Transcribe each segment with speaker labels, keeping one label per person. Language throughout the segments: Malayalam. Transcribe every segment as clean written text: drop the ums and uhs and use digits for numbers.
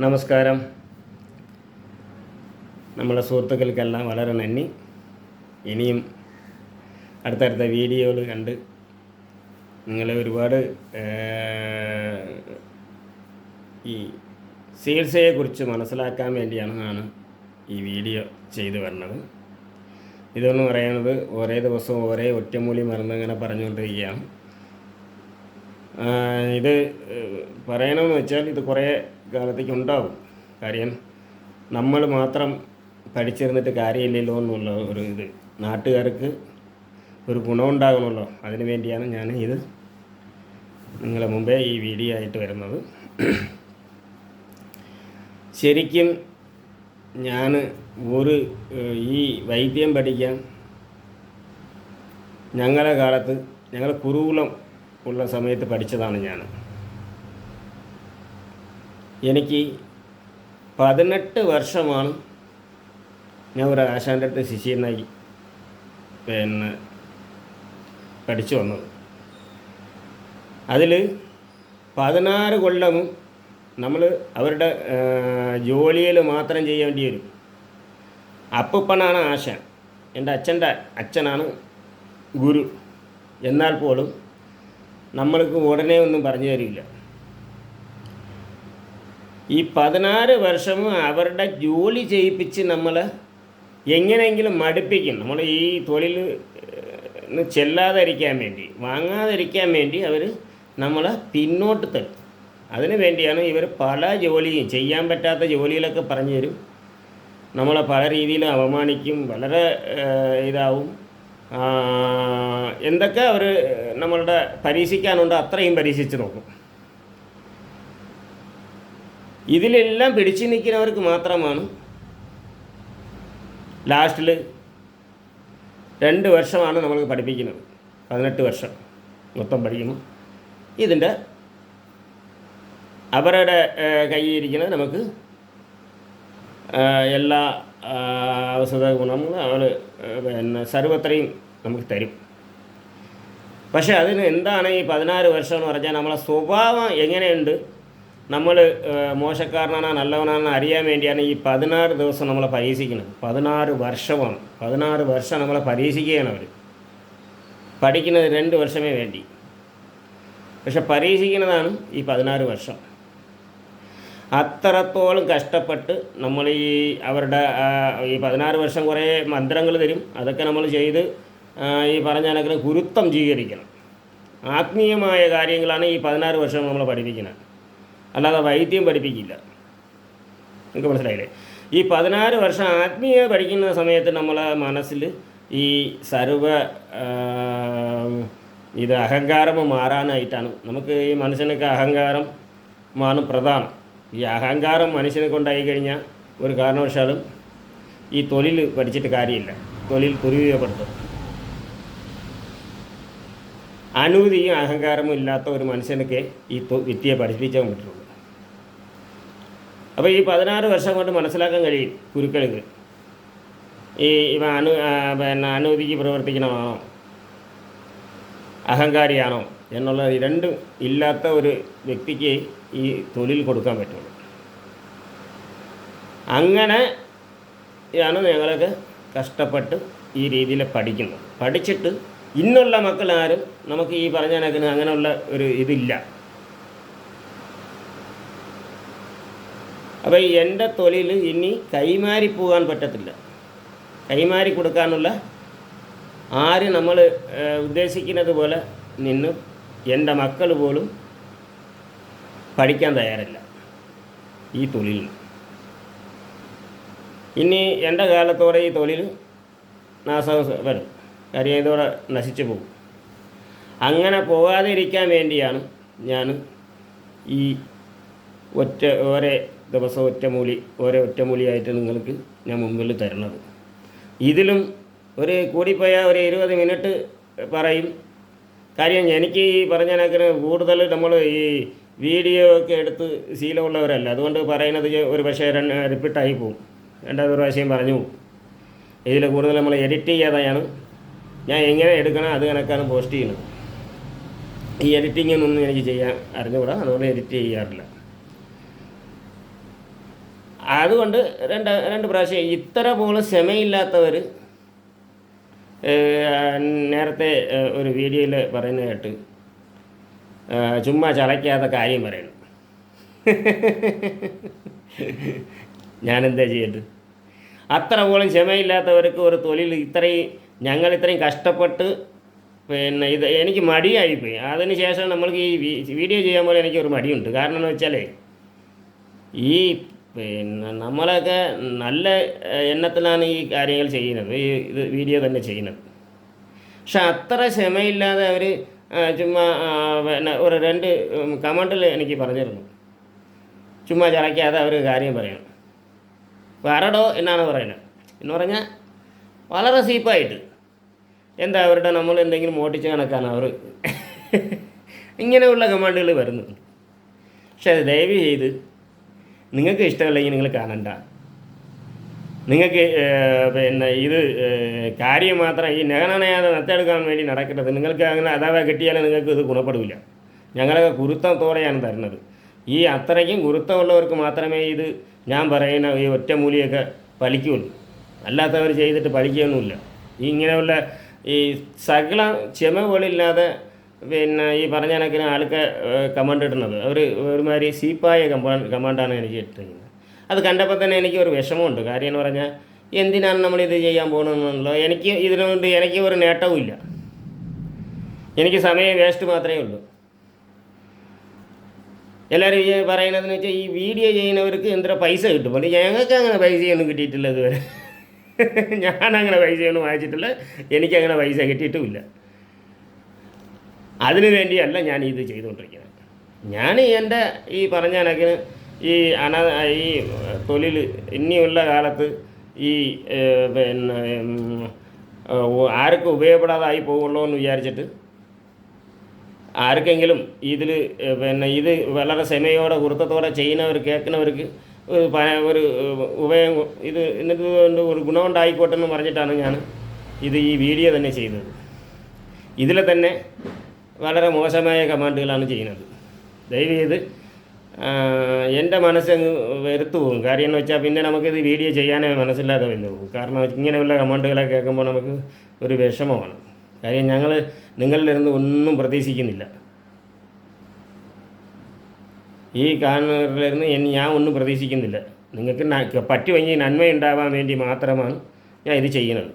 Speaker 1: നമസ്കാരം. നമ്മളെ സുഹൃത്തുക്കൾക്കെല്ലാം വളരെ നന്ദി. ഇനിയും അടുത്തടുത്ത വീഡിയോകൾ കണ്ട് നിങ്ങളെ ഒരുപാട് ഈ ചികിത്സയെക്കുറിച്ച് മനസ്സിലാക്കാൻ വേണ്ടിയാണ് ഞാൻ ഈ വീഡിയോ ചെയ്തു വരുന്നത്. ഇതെന്ന് പറയുന്നത് ഓരോ ദിവസവും ഓരോ ഒറ്റമൂലി മരുന്ന് ഇങ്ങനെ പറഞ്ഞുകൊണ്ടിരിക്കുകയാണ്. ഇത് പറയണമെന്ന് വെച്ചാൽ ഇത് കുറേ കാലത്തേക്ക് ഉണ്ടാവും. കാര്യം നമ്മൾ മാത്രം പഠിച്ചിരുന്നിട്ട് കാര്യമില്ലല്ലോ എന്നുള്ള ഒരു ഇത് നാട്ടുകാർക്ക് ഒരു ഗുണമുണ്ടാകണമല്ലോ. അതിനു വേണ്ടിയാണ് ഞാൻ ഇത് നിങ്ങളെ മുമ്പേ ഈ വീഡിയോ ആയിട്ട് വരുന്നത്. ശരിക്കും ഞാൻ ഈ വൈദ്യം പഠിക്കാൻ ഞങ്ങളുടെ കാലത്ത് ഞങ്ങൾ കുരുകുളം ഉള്ള സമയത്ത് പഠിച്ചതാണ് ഞാൻ. എനിക്ക് 18 വർഷമാണ് ഞാൻ ഒരു ആശാൻ്റെ അടുത്ത് ശിഷ്യനായി പഠിച്ചു വന്നത്. അതിൽ 16 കൊല്ലവും നമ്മൾ അവരുടെ ജോലിയിൽ മാത്രം ചെയ്യേണ്ടി വരും. അപ്പനാണ് ആശാൻ, എൻ്റെ അച്ഛൻ്റെ അച്ഛനാണ് ഗുരു. എന്നാൽ പോലും നമ്മൾക്ക് ഉടനെ ഒന്നും പറഞ്ഞു തരില്ല. ഈ 16 വർഷവും അവരുടെ ജോലി ചെയ്യിപ്പിച്ച് നമ്മളെ എങ്ങനെയെങ്കിലും മടുപ്പിക്കും. നമ്മൾ ഈ തൊഴിൽ ചെല്ലാതിരിക്കാൻ വേണ്ടി, വാങ്ങാതിരിക്കാൻ വേണ്ടി അവർ നമ്മളെ പിന്നോട്ട് തരും. അതിനു വേണ്ടിയാണ് ഇവർ പല ജോലിയും, ചെയ്യാൻ പറ്റാത്ത ജോലികളൊക്കെ പറഞ്ഞു തരും. നമ്മളെ പല രീതിയിലും അവമാനിക്കും, വളരെ ഇതാവും. എന്തൊക്കെ അവർ നമ്മളുടെ പരീക്ഷിക്കാനുണ്ടോ അത്രയും പരീക്ഷിച്ച് നോക്കും. ഇതിലെല്ലാം പിടിച്ചു നിൽക്കുന്നവർക്ക് മാത്രമാണ് ലാസ്റ്റിൽ 2 വർഷമാണ് നമ്മൾ പഠിപ്പിക്കുന്നത്. 18 വർഷം മൊത്തം പഠിക്കുന്നു. ഇതിൻ്റെ അവരുടെ കയ്യിരിക്കുന്നത് നമുക്ക് എല്ലാ ഔഷധ ഗുണങ്ങളും അവർ സർവത്രയും നമുക്ക് തരും. പക്ഷേ അതിന് എന്താണ് ഈ 16 വർഷം എന്ന് പറഞ്ഞാൽ നമ്മളെ സ്വഭാവം എങ്ങനെയുണ്ട്, നമ്മൾ മോശക്കാരനാണോ നല്ലവനാണെന്ന് അറിയാൻ വേണ്ടിയാണ് ഈ 16 ദിവസം നമ്മളെ പരീക്ഷിക്കുന്നത്. 16 വർഷമാണ്. 16 വർഷം നമ്മളെ പരീക്ഷിക്കുകയാണ് അവർ. പഠിക്കുന്നത് 2 വർഷമേ വേണ്ടി, പക്ഷെ പരീക്ഷിക്കുന്നതാണ് ഈ 16 വർഷം. അത്രത്തോളം കഷ്ടപ്പെട്ട് നമ്മൾ അവരുടെ ഈ 16 വർഷം കുറേ മന്ത്രങ്ങൾ തരും. അതൊക്കെ നമ്മൾ ചെയ്ത് ഈ പറഞ്ഞാൽ ഗുരുത്വം സ്വീകരിക്കണം. ആത്മീയമായ കാര്യങ്ങളാണ് ഈ 16 വർഷം നമ്മൾ പഠിപ്പിക്കുന്നത്, അല്ലാതെ വൈദ്യം പഠിപ്പിക്കില്ല. നിങ്ങൾക്ക് മനസ്സിലായില്ലേ? ഈ 16 വർഷം ആത്മീയ പഠിക്കുന്ന സമയത്ത് നമ്മളെ മനസ്സിൽ ഈ ഇത് അഹങ്കാരം മാറാനായിട്ടാണ്. നമുക്ക് ഈ മനുഷ്യനൊക്കെ അഹങ്കാരമാണ് പ്രധാനം. ഈ അഹങ്കാരം മനുഷ്യനെ കൊണ്ടായി കഴിഞ്ഞാൽ ഒരു കാരണവശാലും ഈ തൊഴിൽ പഠിച്ചിട്ട് കാര്യമില്ല. തൊഴിൽ ദുരുപയോഗപ്പെടുത്തും. അനുമതിയും അഹങ്കാരവും ഇല്ലാത്ത ഒരു മനുഷ്യനൊക്കെ ഈ വിദ്യയെ പഠിപ്പിച്ചാൽ പറ്റുള്ളൂ. അപ്പോൾ ഈ 16 വർഷം കൊണ്ട് മനസ്സിലാക്കാൻ കഴിയും ഗുരുക്കൾക്ക് ഇവ അനുമതിക്ക് പ്രവർത്തിക്കണമാണോ അഹങ്കാരിയാണോ എന്നുള്ള രണ്ടും ഇല്ലാത്ത ഒരു വ്യക്തിക്ക് ഈ തൊഴിൽ കൊടുക്കാൻ പറ്റുള്ളൂ. അങ്ങനെയാണ് ഞങ്ങളൊക്കെ കഷ്ടപ്പെട്ട് ഈ രീതിയിൽ പഠിക്കുന്നത്. പഠിച്ചിട്ട് ഇന്നുള്ള മക്കളാരും നമുക്ക് ഈ പറഞ്ഞാൽ അങ്ങനെയുള്ള ഒരു ഇതില്ല. അപ്പോൾ എൻ്റെ തൊഴിൽ ഇനി കൈമാറി പോകാൻ പറ്റത്തില്ല. കൈമാറി കൊടുക്കാനുള്ള ആരും നമ്മൾ ഉദ്ദേശിക്കുന്നത് പോലെ നിന്ന് എൻ്റെ മക്കൾ പോലും പഠിക്കാൻ തയ്യാറല്ല ഈ തൊഴിൽ. ഇനി എൻ്റെ കാലത്തോടെ ഈ തൊഴിൽ നാശം വരും. കാര്യം ഇതോടെ നശിച്ചു പോകും. അങ്ങനെ പോകാതെ ഇരിക്കാൻ വേണ്ടിയാണ് ഞാൻ ഈ ഓരോ ദിവസം ഒറ്റമൂലിയായിട്ട് നിങ്ങൾക്ക് ഞാൻ മുമ്പിൽ തരുന്നത്. ഇതിലും ഒരു കൂടിപ്പോയാൽ ഒരു 20 മിനിറ്റ് പറയും. കാര്യം എനിക്ക് ഈ പറഞ്ഞതിനൊക്കെ കൂടുതൽ നമ്മൾ ഈ വീഡിയോ ഒക്കെ എടുത്ത് ശീലമുള്ളവരല്ല. അതുകൊണ്ട് പറയുന്നത് ഒരു പക്ഷേ റിപ്പീറ്റായി പോകും. 2 പ്രാവശ്യം പറഞ്ഞു പോകും. ഇതിൽ കൂടുതൽ നമ്മൾ എഡിറ്റ് ചെയ്യാതെയാണ് ഞാൻ എങ്ങനെ എടുക്കണം അത് കണക്കാണ് പോസ്റ്റ് ചെയ്യുന്നത്. ഈ എഡിറ്റിങ്ങൊന്നും എനിക്ക് ചെയ്യാൻ അറിഞ്ഞുകൂടാ. അതുകൊണ്ട് എഡിറ്റ് ചെയ്യാറില്ല. അതുകൊണ്ട് രണ്ട് പ്രാവശ്യം ഇത്ര പോലെ ക്ഷമയില്ലാത്തവർ നേരത്തെ ഒരു വീഡിയോയിൽ പറയുന്നത് കേട്ട് ചുമ്മാ ചളയ്ക്കാത്ത കാര്യം പറയണം. ഞാനെന്താ ചെയ്യട്ട്? അത്ര പോലും ക്ഷമയില്ലാത്തവർക്ക് ഒരു തൊഴിൽ ഞങ്ങൾ ഇത്രയും കഷ്ടപ്പെട്ട് പിന്നെ എനിക്ക് മടിയായിപ്പോയി. അതിന് ശേഷം നമ്മൾക്ക് ഈ വീഡിയോ ചെയ്യാൻ പോലെ എനിക്കൊരു മടിയുണ്ട്. കാരണം എന്ന് വെച്ചാൽ ഈ പിന്നെ നമ്മളൊക്കെ നല്ല എണ്ണത്തിലാണ് ഈ കാര്യങ്ങൾ ചെയ്യുന്നത്, ഇത് വീഡിയോ തന്നെ ചെയ്യുന്നത്. പക്ഷെ അത്ര ക്ഷമയില്ലാതെ അവർ ചുമ്മാ പിന്നെ ഒരു 2 കമൻറ്റിൽ എനിക്ക് പറഞ്ഞിരുന്നു, ചുമ്മാ ചളയ്ക്കാതെ അവർ കാര്യം പറയണം. വരടോ എന്നാണ് പറയുന്നത്. എന്ന് പറഞ്ഞാൽ വളരെ സീപ്പായിട്ട് എന്താ നമ്മൾ എന്തെങ്കിലും മോട്ടിച്ച് കണക്കാണ് അവർ ഇങ്ങനെയുള്ള കമാൻഡുകൾ വരുന്നുണ്ട്. പക്ഷെ അത് ദയവ് ചെയ്ത് നിങ്ങൾക്ക് ഇഷ്ടമല്ലെങ്കിൽ നിങ്ങൾ കാണണ്ട. നിങ്ങൾക്ക് പിന്നെ ഇത് കാര്യം മാത്രം ഈ നഗനനയാതെ നത്തെടുക്കാൻ വേണ്ടി നടക്കുന്നത്. നിങ്ങൾക്ക് അങ്ങനെ അഥവാ കിട്ടിയാലും നിങ്ങൾക്ക് ഇത് ഗുണപ്പെടില്ല. ഞങ്ങളൊക്കെ ഗുരുത്വത്തോടെയാണ് തരുന്നത്. ഈ അത്രയ്ക്കും ഗുരുത്വമുള്ളവർക്ക് മാത്രമേ ഇത് ഞാൻ പറയുന്ന ഈ ഒറ്റമൂലിയൊക്കെ ഫലിക്കുകയുള്ളൂ. അല്ലാത്തവർ ചെയ്തിട്ട് ഫലിക്കുകയൊന്നുമില്ല. ഈ ഇങ്ങനെയുള്ള ഈ സകല ക്ഷമ പോലില്ലാതെ പിന്നെ ഈ പറഞ്ഞ കണക്കിന് ആൾക്ക് കമാൻഡ് ഇടുന്നത് അവർ ഒരുമാതിരി സീപ്പായ കമാൻഡാണ് എനിക്ക് ഇട്ടിരിക്കുന്നത്. അത് കണ്ടപ്പോൾ തന്നെ എനിക്കൊരു വിഷമമുണ്ട്. കാര്യം എന്ന് പറഞ്ഞാൽ എന്തിനാണ് നമ്മളിത് ചെയ്യാൻ പോകണമെന്നുള്ളൂ. ഇതിനുകൊണ്ട് എനിക്ക് ഒരു നേട്ടവും ഇല്ല. എനിക്ക് സമയം വേസ്റ്റ് മാത്രമേ ഉള്ളൂ. എല്ലാവരും ഈ പറയുന്നതെന്ന് വെച്ചാൽ ഈ വീഡിയോ ചെയ്യുന്നവർക്ക് എന്തൊരു പൈസ കിട്ടും. പക്ഷേ ഞങ്ങൾക്ക് അങ്ങനെ പൈസയൊന്നും കിട്ടിയിട്ടില്ല ഇതുവരെ. ഞാനങ്ങനെ പൈസയൊന്നും വാങ്ങിച്ചിട്ടില്ല, എനിക്കങ്ങനെ പൈസ കിട്ടിയിട്ടുമില്ല. അതിനു വേണ്ടിയല്ല ഞാൻ ഇത് ചെയ്തുകൊണ്ടിരിക്കുന്നത്. ഞാൻ എൻ്റെ ഈ പറഞ്ഞ കണക്കിന് ഈ തൊഴിൽ ഇനിയുള്ള കാലത്ത് ഈ പിന്നെ ആർക്കും ഉപയോഗപ്പെടാതായി പോകുള്ളൂ എന്ന് വിചാരിച്ചിട്ട് ആർക്കെങ്കിലും ഇതിൽ പിന്നെ ഇത് വളരെ ക്ഷമയോടെ ഗുരുത്വത്തോടെ ചെയ്യുന്നവർ കേൾക്കുന്നവർക്ക് ഒരു ഉപയോഗം എന്നിട്ട് ഒരു ഗുണമുണ്ടായിക്കോട്ടെ എന്ന് പറഞ്ഞിട്ടാണ് ഞാൻ ഈ വീഡിയോ തന്നെ ചെയ്യുന്നത്. ഇതിൽ തന്നെ വളരെ മോശമായ കമാൻഡുകളാണ് ചെയ്യുന്നത്. ദയവ് ചെയ്ത് എൻ്റെ മനസ്സങ്ങ് വെറുത്തു പോകും. കാര്യം എന്ന് വെച്ചാൽ പിന്നെ നമുക്കിത് വീഡിയോ ചെയ്യാനേ മനസ്സില്ലാതെ വന്നു പോകും. കാരണം ഇങ്ങനെയുള്ള കമാൻഡുകളൊക്കെ കേൾക്കുമ്പോൾ നമുക്ക് ഒരു വിഷമമാണ്. കാര്യം ഞങ്ങൾ നിങ്ങളിലിരുന്ന് ഒന്നും പ്രതീക്ഷിക്കുന്നില്ല. ഈ കാണുന്നവരിലിരുന്ന് ഞാൻ ഒന്നും പ്രതീക്ഷിക്കുന്നില്ല. നിങ്ങൾക്ക് പറ്റുമെങ്കിൽ നന്മയുണ്ടാവാൻ വേണ്ടി മാത്രമാണ് ഞാൻ ഇത് ചെയ്യുന്നത്.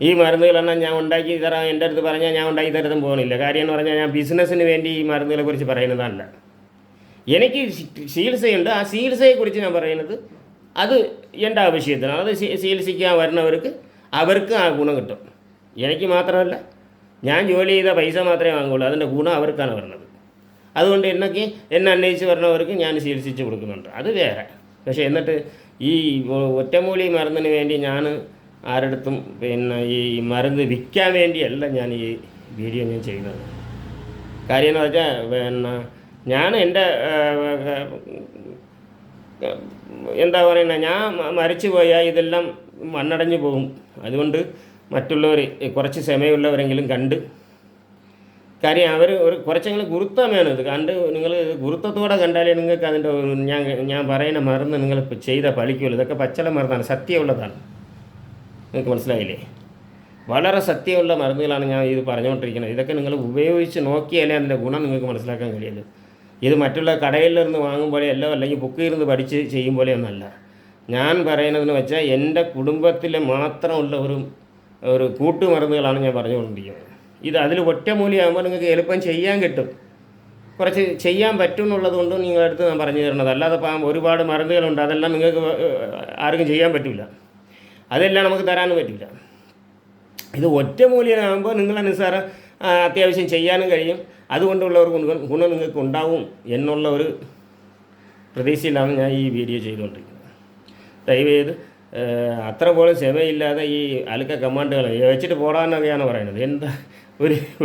Speaker 1: ഈ മരുന്നുകളെല്ലാം ഞാൻ ഉണ്ടാക്കി തരാൻ എൻ്റെ അടുത്ത് പറഞ്ഞാൽ ഞാൻ ഉണ്ടാക്കി തരത്തും പോകുന്നില്ല. കാര്യം എന്ന് പറഞ്ഞാൽ ഞാൻ ബിസിനസ്സിന് വേണ്ടി ഈ മരുന്നുകളെ കുറിച്ച് പറയുന്നതല്ല. എനിക്ക് ചികിത്സയുണ്ട്. ആ ചികിത്സയെക്കുറിച്ച് ഞാൻ പറയുന്നത് അത് എൻ്റെ ആവശ്യത്തിനാണ്. അത് ചികിത്സിക്കാൻ വരുന്നവർക്ക് അവർക്ക് ആ ഗുണം കിട്ടും. എനിക്ക് മാത്രമല്ല, ഞാൻ ജോലി ചെയ്ത പൈസ മാത്രമേ വാങ്ങുള്ളൂ. അതിൻ്റെ ഗുണം അവർക്കാണ് വരുന്നത്. അതുകൊണ്ട് എന്നെ അന്വേഷിച്ച് വരുന്നവർക്ക് ഞാൻ ചികിത്സിച്ച് കൊടുക്കുന്നുണ്ട്. അത് വേറെ. പക്ഷേ എന്നിട്ട് ഈ ഒറ്റമൂലി മരുന്നിന് വേണ്ടി ഞാൻ ആരടുത്തും പിന്നെ ഈ മരുന്ന് വിൽക്കാൻ വേണ്ടിയല്ല ഞാൻ ഈ വീഡിയോ ചെയ്യുന്നത്. കാര്യം എന്ന് വെച്ചാൽ പിന്നെ ഞാൻ എൻ്റെ എന്താ പറയുന്നത്, ഞാൻ മരിച്ചു പോയാൽ ഇതെല്ലാം മണ്ണടഞ്ഞു പോകും. അതുകൊണ്ട് മറ്റുള്ളവർ കുറച്ച് ക്ഷമയുള്ളവരെങ്കിലും കണ്ട്, കാര്യം അവർ കുറച്ചെങ്കിലും ഗുരുത്വം വേണം. ഇത് കണ്ട് നിങ്ങൾ ഗുരുത്വത്തോടെ കണ്ടാലേ നിങ്ങൾക്ക് അതിൻ്റെ ഞാൻ പറയുന്ന മരുന്ന് നിങ്ങൾ ചെയ്ത ഫലിക്കുള്ളൂ. ഇതൊക്കെ പച്ചള മരുന്നാണ്, സത്യമുള്ളതാണ്. നിങ്ങൾക്ക് മനസ്സിലായില്ലേ? വളരെ സത്യമുള്ള മരുന്നുകളാണ് ഞാൻ ഇത് പറഞ്ഞുകൊണ്ടിരിക്കുന്നത്. ഇതൊക്കെ നിങ്ങൾ ഉപയോഗിച്ച് നോക്കിയാലേ അതിൻ്റെ ഗുണം നിങ്ങൾക്ക് മനസ്സിലാക്കാൻ കഴിയുള്ളൂ. ഇത് മറ്റുള്ള കടയിൽ നിന്ന് വാങ്ങുമ്പോഴെയല്ലോ അല്ലെങ്കിൽ ബുക്കിൽ ഇരുന്ന് പഠിച്ച് ചെയ്യും പോലെയൊന്നല്ല. ഞാൻ പറയുന്നതെന്ന് വെച്ചാൽ എൻ്റെ കുടുംബത്തിൽ മാത്രമുള്ള ഒരു കൂട്ടുമരുന്നുകളാണ് ഞാൻ പറഞ്ഞുകൊണ്ടിരിക്കുന്നത്. ഇത് അതിൽ ഒറ്റമൂലിയാകുമ്പോൾ നിങ്ങൾക്ക് എളുപ്പം ചെയ്യാൻ കിട്ടും. കുറച്ച് ചെയ്യാൻ പറ്റും എന്നുള്ളത് കൊണ്ട് നിങ്ങളടുത്ത് ഞാൻ പറഞ്ഞു തരുന്നത്. അല്ലാതെ ഒരുപാട് മരുന്നുകളുണ്ട്, അതെല്ലാം നിങ്ങൾക്ക് ആർക്കും ചെയ്യാൻ പറ്റില്ല. അതെല്ലാം നമുക്ക് തരാനും പറ്റില്ല. ഇത് ഒറ്റമൂലിയാകുമ്പോൾ നിങ്ങളെ നിസ്സാരം അത്യാവശ്യം ചെയ്യാനും കഴിയും. അതുകൊണ്ടുള്ള ഒരു ഗുണം നിങ്ങൾക്ക് ഉണ്ടാവും എന്നുള്ള ഒരു പ്രതീക്ഷയിലാണ് ഞാൻ ഈ വീഡിയോ ചെയ്തുകൊണ്ടിരിക്കുന്നത്. ദയവേത് അത്ര പോലും ക്ഷമയില്ലാതെ ഈ അലുക്ക കമാൻഡുകൾ വെച്ചിട്ട് പോടാന്നൊക്കെയാണ് പറയുന്നത്. എന്താ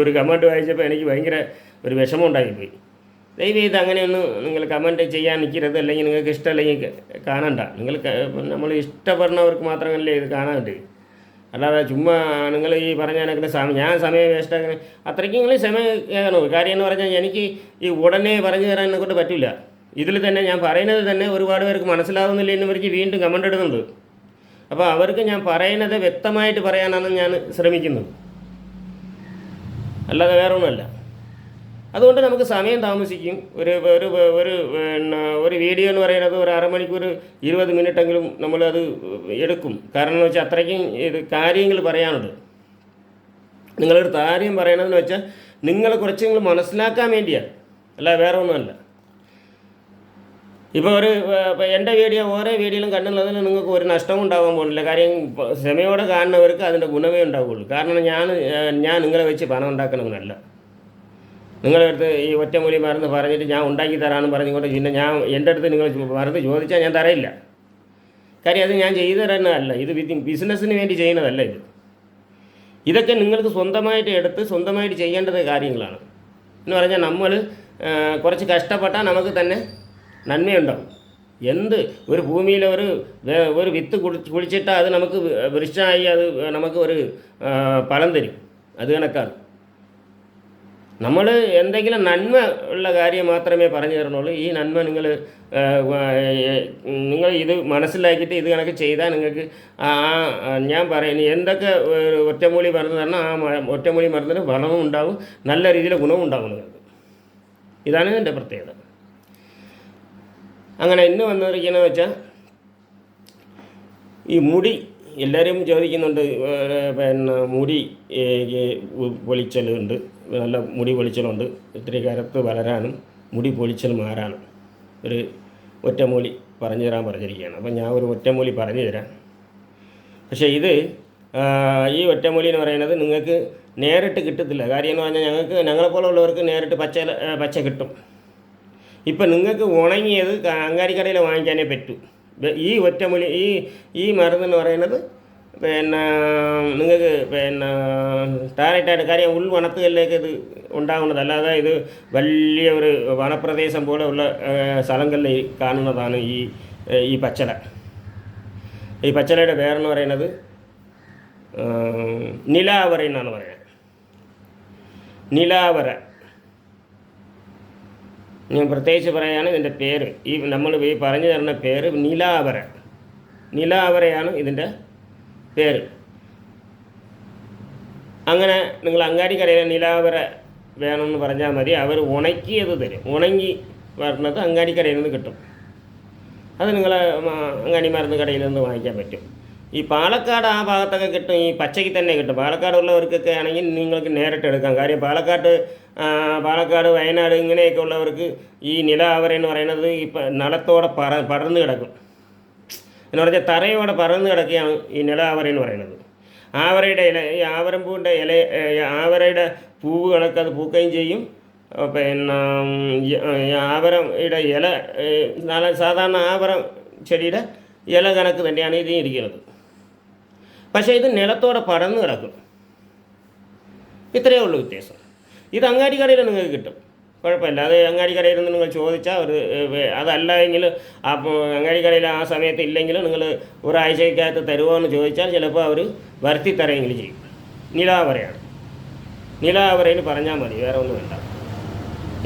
Speaker 1: ഒരു കമാൻഡ് വായിച്ചപ്പോൾ എനിക്ക് ഭയങ്കര ഒരു വിഷമം ഉണ്ടായിപ്പോയി. ദയവേത് അങ്ങനെയൊന്നും നിങ്ങൾ കമൻറ്റ് ചെയ്യാൻ നിൽക്കരുത്. അല്ലെങ്കിൽ നിങ്ങൾക്ക് ഇഷ്ടമല്ലെങ്കിൽ കാണണ്ട. നമ്മൾ ഇഷ്ടപ്പെടുന്നവർക്ക് മാത്രമല്ലേ ഇത് കാണാൻ പറ്റും. അല്ലാതെ ചുമ്മാ നിങ്ങൾ ഈ പറഞ്ഞാൽ ഞാൻ സമയം വേസ്റ്റാക്കുന്ന അത്രയ്ക്ക് നിങ്ങൾ സമയം കേൾക്കണോ? കാര്യം എന്ന് പറഞ്ഞാൽ എനിക്ക് ഈ ഉടനെ പറഞ്ഞു തരാൻ കൊണ്ട് പറ്റില്ല. ഇതിൽ തന്നെ ഞാൻ പറയുന്നത് തന്നെ ഒരുപാട് പേർക്ക് മനസ്സിലാവുന്നില്ല എന്നവർക്ക് വീണ്ടും കമൻ്റ് ഇടുന്നുണ്ട്. അപ്പോൾ അവർക്ക് ഞാൻ പറയുന്നത് വ്യക്തമായിട്ട് പറയാനാണ് ഞാൻ ശ്രമിക്കുന്നത്, അല്ലാതെ വേറെ ഒന്നുമല്ല. അതുകൊണ്ട് നമുക്ക് സമയം താമസിക്കും. ഒരു ഒരു ഒരു ഒരു വീഡിയോ എന്ന് പറയുന്നത് ഒരു അരമണിക്കൂർ 20 മിനിറ്റെങ്കിലും നമ്മളത് എടുക്കും. കാരണം എന്ന് വെച്ചാൽ അത്രയ്ക്കും ഇത് കാര്യങ്ങൾ പറയാനുണ്ട്. നിങ്ങളൊരു കാര്യം പറയണതെന്ന് വെച്ചാൽ നിങ്ങൾ കുറച്ചെങ്കിലും മനസ്സിലാക്കാൻ വേണ്ടിയാണ്, അല്ല വേറെ ഒന്നുമല്ല. ഇപ്പോൾ എൻ്റെ ഓരോ വീഡിയോയിലും കണ്ടുള്ളതിന് നിങ്ങൾക്ക് ഒരു നഷ്ടവും ഉണ്ടാകാൻ പോകുന്നില്ല. കാര്യം ക്ഷമയോടെ കാണുന്നവർക്ക് അതിൻ്റെ ഗുണമേ ഉണ്ടാവുകയുള്ളൂ. കാരണം ഞാൻ നിങ്ങളെ വെച്ച് പണം ഉണ്ടാക്കണമെന്നല്ല. നിങ്ങളടുത്ത് ഈ ഒറ്റമൂലി മരുന്ന് പറഞ്ഞിട്ട് ഞാൻ ഉണ്ടാക്കി തരാമെന്ന് പറഞ്ഞുകൊണ്ട് പിന്നെ എൻ്റെ അടുത്ത് നിങ്ങൾ മരുന്ന് ചോദിച്ചാൽ ഞാൻ തരയില്ല. കാര്യം അത് ഞാൻ ചെയ്തു തരുന്നതല്ല, ഇത് ബിസിനസ്സിന് വേണ്ടി ചെയ്യുന്നതല്ല. ഇതൊക്കെ നിങ്ങൾക്ക് സ്വന്തമായിട്ട് എടുത്ത് സ്വന്തമായിട്ട് ചെയ്യേണ്ടത് കാര്യങ്ങളാണ്. എന്ന് പറഞ്ഞാൽ നമ്മൾ കുറച്ച് കഷ്ടപ്പെട്ടാൽ നമുക്ക് തന്നെ നന്മയുണ്ടാവും. ഒരു ഭൂമിയിൽ ഒരു വിത്ത് കുഴിച്ചിട്ടാൽ അത് നമുക്ക് വൃക്ഷമായി അത് നമുക്ക് ഒരു ഫലം തരും. അത് കണക്കാണ്. നമ്മൾ എന്തെങ്കിലും നന്മ ഉള്ള കാര്യം മാത്രമേ പറഞ്ഞു തരണുള്ളൂ. ഈ നന്മ നിങ്ങൾ ഇത് മനസ്സിലാക്കിയിട്ട് ഇത് കണക്ക് ചെയ്താൽ നിങ്ങൾക്ക് ഞാൻ പറയുന്നത് എന്തൊക്കെ ഒറ്റമൂലി മരുന്ന് തരണം, ആ ഒറ്റമൂലി മരുന്നിന് ഫലവും ഉണ്ടാവും, നല്ല രീതിയിൽ ഗുണവും ഉണ്ടാവും നിങ്ങൾക്ക്. ഇതാണ് എൻ്റെ പ്രത്യേകത. അങ്ങനെ ഇന്ന് വന്നിരിക്കുന്നത് വെച്ചാൽ ഈ മുടി എല്ലാവരും ചോദിക്കുന്നുണ്ട്. പിന്നെ മുടി പൊളിച്ചലുണ്ട്, നല്ല മുടി പൊളിച്ചലുണ്ട്. ഇത്തിരി കറുത്ത് വളരാനും മുടി പൊളിച്ചൽ മാറാനും ഒരു ഒറ്റമൂലി പറഞ്ഞു തരാൻ പറഞ്ഞിരിക്കുകയാണ്. അപ്പം ഞാൻ ഒരു ഒറ്റമൂലി പറഞ്ഞു തരാം. പക്ഷേ ഈ ഒറ്റമൂലി എന്ന് പറയുന്നത് നിങ്ങൾക്ക് നേരിട്ട് കിട്ടത്തില്ല. കാര്യം എന്ന് പറഞ്ഞാൽ ഞങ്ങളെപ്പോലുള്ളവർക്ക് നേരിട്ട് പച്ച കിട്ടും. ഇപ്പം നിങ്ങൾക്ക് ഉണങ്ങിയത് അങ്ങാടിക്കടയിൽ വാങ്ങിക്കാനേ പറ്റൂ. ഈ ഒറ്റമൂലി ഈ മരുന്നെന്ന് പറയുന്നത് പിന്നെ നിങ്ങൾക്ക് പിന്നെ ഡയറക്റ്റായിട്ട് കാര്യം ഉൾവനത്തുകളിലേക്ക് ഇത് ഉണ്ടാകുന്നത്, അല്ലാതെ ഇത് വലിയ ഒരു വനപ്രദേശം പോലെ ഉള്ള സ്ഥലങ്ങളിൽ കാണുന്നതാണ് ഈ പച്ചല. ഈ പച്ചലയുടെ പേരെന്ന് പറയുന്നത് നിലാവര എന്നാണ് പറയുന്നത്. നിലാവര ഞാൻ പ്രത്യേകിച്ച് പറയുകയാണ് ഇതിൻ്റെ പേര്. നമ്മൾ പറഞ്ഞു തരുന്ന പേര് നിലാവരയാണ് ഇതിൻ്റെ പേര്. അങ്ങനെ നിങ്ങൾ അങ്ങാടിക്കടയിൽ നിലാവര വേണമെന്ന് പറഞ്ഞാൽ മതി, അവർ ഉണക്കിയത് തരും. ഉണങ്ങി വരുന്നത് അങ്ങാടിക്കടയിൽ നിന്ന് കിട്ടും. അത് നിങ്ങൾ അങ്ങാടി മരുന്ന് കടയിൽ നിന്ന് വാങ്ങിക്കാൻ പറ്റും. ഈ പാലക്കാട് ആ ഭാഗത്തൊക്കെ കിട്ടും, ഈ പച്ചയ്ക്ക് തന്നെ കിട്ടും. പാലക്കാടുള്ളവർക്കൊക്കെ ആണെങ്കിൽ നിങ്ങൾക്ക് നേരിട്ട് എടുക്കാം. കാര്യം പാലക്കാട് വയനാട് ഇങ്ങനെയൊക്കെ ഉള്ളവർക്ക് ഈ നിലാവര എന്ന് പറയുന്നത് ഈ നിലത്തോടെ പടർന്ന് കിടക്കും. എന്ന് പറഞ്ഞാൽ തറയോടെ പടർന്ന് കിടക്കുകയാണ് ഈ നിലാവര എന്ന് പറയുന്നത്. ആവരയുടെ ഇല, ഈ ആവരമ്പൂവിൻ്റെ ആവരയുടെ പൂവ് കണക്ക് അത് പൂക്കുകയും ചെയ്യും. പിന്നെ ആവരയുടെ ഇല സാധാരണ ആവരം ചെടിയുടെ ഇല കണക്ക് തന്നെയാണ് ഇതിന് ഇരിക്കുന്നത്. പക്ഷേ ഇത് നിലത്തോടെ പടർന്ന് കിടക്കും. ഇത്രയേ ഉള്ളൂ വ്യത്യാസം. ഇത് അങ്ങാടിക്കടയിൽ നിങ്ങൾക്ക് കിട്ടും, കുഴപ്പമില്ല. അത് അങ്ങാടിക്കടയിൽ നിന്ന് നിങ്ങൾ ചോദിച്ചാൽ അതല്ല എങ്കിൽ അങ്ങാടിക്കടയിൽ ആ സമയത്ത് ഇല്ലെങ്കിൽ നിങ്ങൾ ഒരാഴ്ചക്കകത്ത് തരുമോ എന്ന് ചോദിച്ചാൽ ചിലപ്പോൾ അവർ വരുത്തി തരെങ്കിലും ചെയ്യും. നിലാവരയാണ്. നിലാവരയിൽ പറഞ്ഞാൽ മതി, വേറെ ഒന്നും വേണ്ട.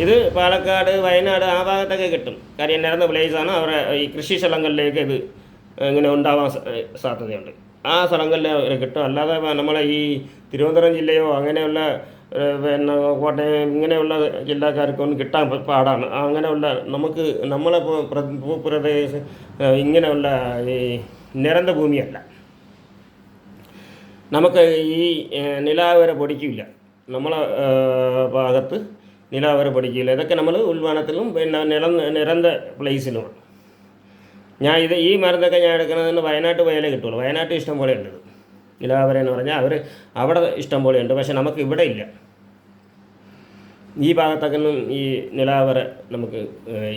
Speaker 1: ഇത് പാലക്കാട് വയനാട് ആ ഭാഗത്തൊക്കെ കിട്ടും. കാര്യം നിരന്ന പ്ലേസാണ്. അവരുടെ ഈ കൃഷി സ്ഥലങ്ങളിലേക്ക് ഇത് ഇങ്ങനെ ഉണ്ടാവാൻ സാധ്യതയുണ്ട്. ആ സ്ഥലങ്ങളിൽ കിട്ടും. അല്ലാതെ നമ്മളെ ഈ തിരുവനന്തപുരം ജില്ലയോ അങ്ങനെയുള്ള പിന്നെ കോട്ടയം ഇങ്ങനെയുള്ള ജില്ലക്കാർക്കൊന്നും കിട്ടാൻ പാടാണ്. അങ്ങനെയുള്ള നമ്മളെ ഭൂപ്രദേശം ഇങ്ങനെയുള്ള ഈ നിരന്ന ഭൂമിയല്ല. നമുക്ക് ഈ നിലാവര പൊടിക്കില്ല, നമ്മളെ ഭാഗത്ത് നിലാവര പൊടിക്കില്ല. ഇതൊക്കെ നമ്മൾ ഉൾവനത്തിലും പിന്നെ നിരന്ന പ്ലേസിലുമാണ്. ഈ മരുന്നൊക്കെ ഞാൻ എടുക്കുന്നതിന് വയനാട്ട് പോയാലേ കിട്ടുള്ളൂ. വയനാട്ട് ഇഷ്ടം പോലെ ഉണ്ട് നിലാവര എന്ന് പറഞ്ഞാൽ. അവിടെ ഇഷ്ടം പോലെ ഉണ്ട്. പക്ഷെ നമുക്ക് ഇവിടെ ഇല്ല. ഈ ഭാഗത്തൊക്കെയൊന്നും ഈ നിലാവര നമുക്ക്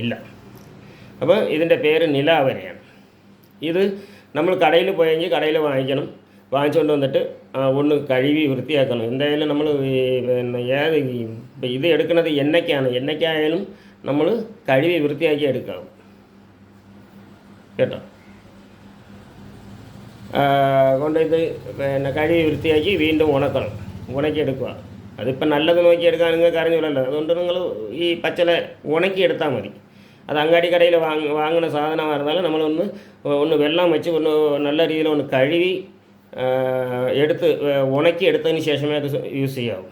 Speaker 1: ഇല്ല. അപ്പോൾ ഇതിൻ്റെ പേര് നിലാവരയാണ്. ഇത് നമ്മൾ കടയിൽ പോയെങ്കിൽ കടയിൽ വാങ്ങിക്കണം. വാങ്ങിച്ചുകൊണ്ട് വന്നിട്ട് ഒന്ന് കഴുകി വൃത്തിയാക്കണം. എന്തായാലും നമ്മൾ പിന്നെ ഇത് എടുക്കുന്നത് എണ്ണയ്ക്കായാലും നമ്മൾ കഴുകി വൃത്തിയാക്കി എടുക്കണം കേട്ടോ. കൊണ്ട് ഇത് പിന്നെ കഴുകി വൃത്തിയാക്കി വീണ്ടും ഉണക്കിയെടുക്കുക. അതിപ്പോൾ നല്ലത് നോക്കിയെടുക്കാൻ നിങ്ങൾക്ക് അറിഞ്ഞില്ലല്ലോ. അതുകൊണ്ട് നിങ്ങൾ ഈ പച്ചല ഉണക്കിയെടുത്താൽ മതി. അത് അങ്ങാടി കടയിൽ വാങ്ങുന്ന സാധനമായിരുന്നാലും ഒന്ന് വെള്ളം വെച്ച് നല്ല രീതിയിൽ ഒന്ന് കഴുകി ഉണക്കി എടുത്തതിന് ശേഷമേ അത് യൂസ് ചെയ്യാവൂ.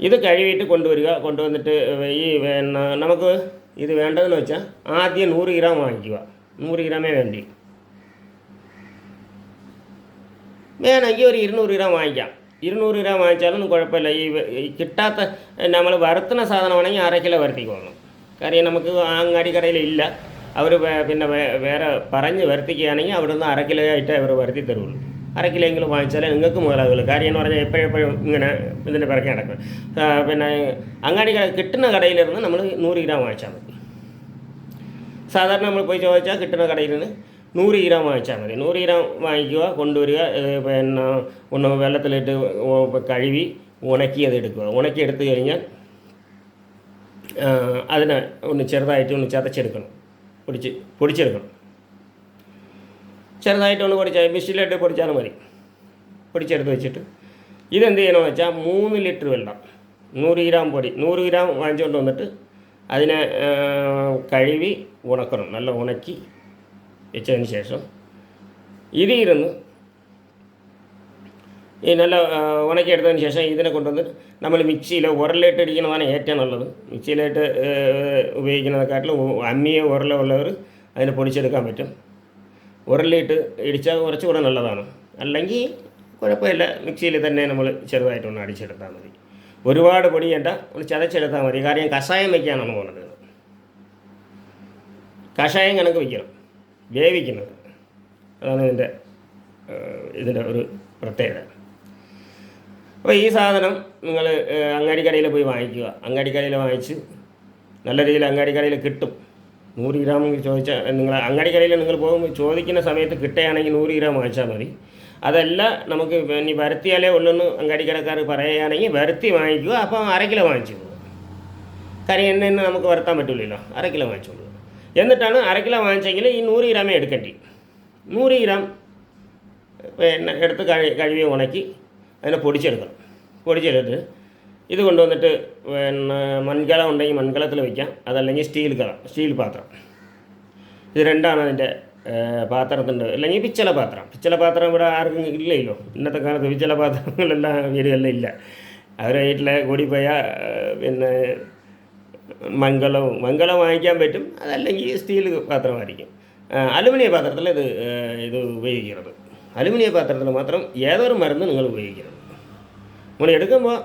Speaker 1: ഇത് കഴുകിയിട്ട് കൊണ്ടുവന്നിട്ട് നമുക്ക് ഇത് വേണ്ടതെന്ന് വെച്ചാൽ ആദ്യം 100 ഗ്രാം വാങ്ങിക്കുക. 100 ഗ്രാമേ വേണ്ടി. വേണമെങ്കിൽ ഒരു 200 ഗ്രാം വാങ്ങിക്കാം. 200 ഗ്രാം വാങ്ങിച്ചാലൊന്നും കുഴപ്പമില്ല. ഈ കിട്ടാത്ത നമ്മൾ വറുത്തുന്ന സാധനമാണെങ്കിൽ 1/2 കിലോ വരുത്തിക്കോളണം. കാര്യം നമുക്ക് അങ്ങാടി കടയിലില്ല. അവർ പിന്നെ വേറെ പറഞ്ഞ് വരുത്തിക്കുകയാണെങ്കിൽ അവിടെ നിന്ന് 1/2 കിലോ ആയിട്ട് അവർ വരുത്തി തരുള്ളൂ. 1/2 കിലോ എങ്കിലും വാങ്ങിച്ചാലേ നിങ്ങൾക്ക് മുതലാകുള്ളൂ. കാര്യം എന്ന് പറഞ്ഞാൽ എപ്പോഴും ഇങ്ങനെ ഇതിൻ്റെ പിറകെ നടക്കും. പിന്നെ അങ്ങാടി കിട്ടുന്ന കടയിലിരുന്ന് നമ്മൾ 100 ഗ്രാം വാങ്ങിച്ചാൽ മതി. സാധാരണ നമ്മൾ പോയി ചോദിച്ചാൽ കിട്ടുന്ന കടയിൽ നിന്ന് 100 ഗ്രാം വാങ്ങിച്ചാൽ മതി. 100 ഗ്രാം വാങ്ങിക്കുക, കൊണ്ടുവരിക, പിന്നെ ഒന്ന് വെള്ളത്തിലിട്ട് കഴുകി ഉണക്കി എടുക്കുക. ഉണക്കി എടുത്തു കഴിഞ്ഞാൽ അതിനെ ഒന്ന് ചെറുതായിട്ട് ഒന്ന് ചതച്ചെടുക്കണം, പൊടിച്ചെടുക്കണം. ചെറുതായിട്ട് ഒന്ന് മിക്സിയിലിട്ട് പൊടിച്ചാലും മതി. പൊടിച്ചെടുത്ത് വെച്ചിട്ട് ഇതെന്ത് ചെയ്യണമെന്ന് വെച്ചാൽ 3 ലിറ്റർ വെള്ളം, 100 ഗ്രാം പൊടി, 100 ഗ്രാം വാങ്ങിച്ചുകൊണ്ട് വന്നിട്ട് അതിനെ കഴുകി ഉണക്കണം. നല്ല ഉണക്കി വെച്ചതിന് ശേഷം ഇതിരുന്ന് നല്ല ഉണക്കിയെടുത്തതിന് ശേഷം ഇതിനെ കൊണ്ടുവന്ന് നമ്മൾ മിക്സിയിൽ ഉരലിട്ട് ഇടിക്കുന്നതാണ് ഏറ്റവും നല്ലത്. മിക്സിയിലിട്ട് ഉപയോഗിക്കുന്നതിനെക്കാട്ടിലും അമ്മിയോ ഉരലോ ഉള്ളവർ അതിനെ പൊടിച്ചെടുക്കാൻ പറ്റും. ഉരലിട്ട് ഇടിച്ചാൽ കുറച്ചുകൂടെ നല്ലതാണ്. അല്ലെങ്കിൽ കുഴപ്പമില്ല, മിക്സിയിൽ തന്നെ നമ്മൾ ചെറുതായിട്ടൊന്ന് അടിച്ചെടുത്താൽ മതി. ഒരുപാട് പൊടിയേണ്ട, ഒന്ന് ചതച്ചെടുത്താൽ മതി. കാര്യം കഷായം വയ്ക്കാനാണ് പോകുന്നത്. കഷായം കണക്ക് വയ്ക്കണം, വേവിക്കുന്നത്. അതാണ് ഇതിൻ്റെ ഒരു പ്രത്യേകത. അപ്പോൾ ഈ സാധനം നിങ്ങൾ അങ്ങാടിക്കടയിൽ പോയി വാങ്ങിക്കുക. അങ്ങാടിക്കടയിൽ വാങ്ങിച്ച് നല്ല രീതിയിൽ അങ്ങാടിക്കടയിൽ കിട്ടും. 100 ഗ്രാം ചോദിച്ചാൽ നിങ്ങൾ അങ്ങാടിക്കടയിൽ നിങ്ങൾ പോകുമ്പോൾ ചോദിക്കുന്ന സമയത്ത് കിട്ടുകയാണെങ്കിൽ 100 ഗ്രാം വാങ്ങിച്ചാൽ മതി. അതല്ല നമുക്ക് ഇനി വരുത്തിയാലേ ഉള്ളെന്ന് അങ്ങാടിക്കടക്കാർ പറയുകയാണെങ്കിൽ വരുത്തി വാങ്ങിക്കുക. അപ്പോൾ 1/2 കിലോ വാങ്ങിച്ചു പോകും. കാര്യം എണ്ണ നമുക്ക് വരുത്താൻ പറ്റില്ലല്ലോ. 1/2 കിലോ വാങ്ങിച്ചോളൂ. എന്നിട്ടാണ് 1/2 കിലോ വാങ്ങിച്ചെങ്കിൽ ഈ 100 ഗ്രാമേ എടുക്കേണ്ടി. 100 ഗ്രാം പിന്നെ എടുത്ത് കഴുകി ഉണക്കി അതിനെ പൊടിച്ചെടുക്കണം. പൊടിച്ചെടുത്ത് ഇത് കൊണ്ടുവന്നിട്ട് പിന്നെ മൺകലം ഉണ്ടെങ്കിൽ മൺകലത്തിൽ വയ്ക്കാം. അതല്ലെങ്കിൽ സ്റ്റീൽ പാത്രം. ഇത് രണ്ടാണ് അതിൻ്റെ പാത്രത്തിൻ്റെ. അല്ലെങ്കിൽ പിച്ചള പാത്രം ഇവിടെ ആർക്കും ഇല്ലല്ലോ. ഇന്നത്തെ കാലത്ത് പിച്ചള പാത്രങ്ങളെല്ലാം വീടുകളിലും ഇല്ല. അവരെ വീട്ടിലെ കൂടിപ്പോയാൽ പിന്നെ മൺകലം വാങ്ങിക്കാൻ പറ്റും. അതല്ലെങ്കിൽ സ്റ്റീൽ പാത്രമായിരിക്കും. അലുമിനിയ പാത്രത്തിൽ ഇത് ഉപയോഗിക്കരുത്. അലുമിനിയ പാത്രത്തിൽ മാത്രം ഏതൊരു മരുന്ന് നിങ്ങൾ ഉപയോഗിക്കരുത്. നമ്മൾ എടുക്കുമ്പോൾ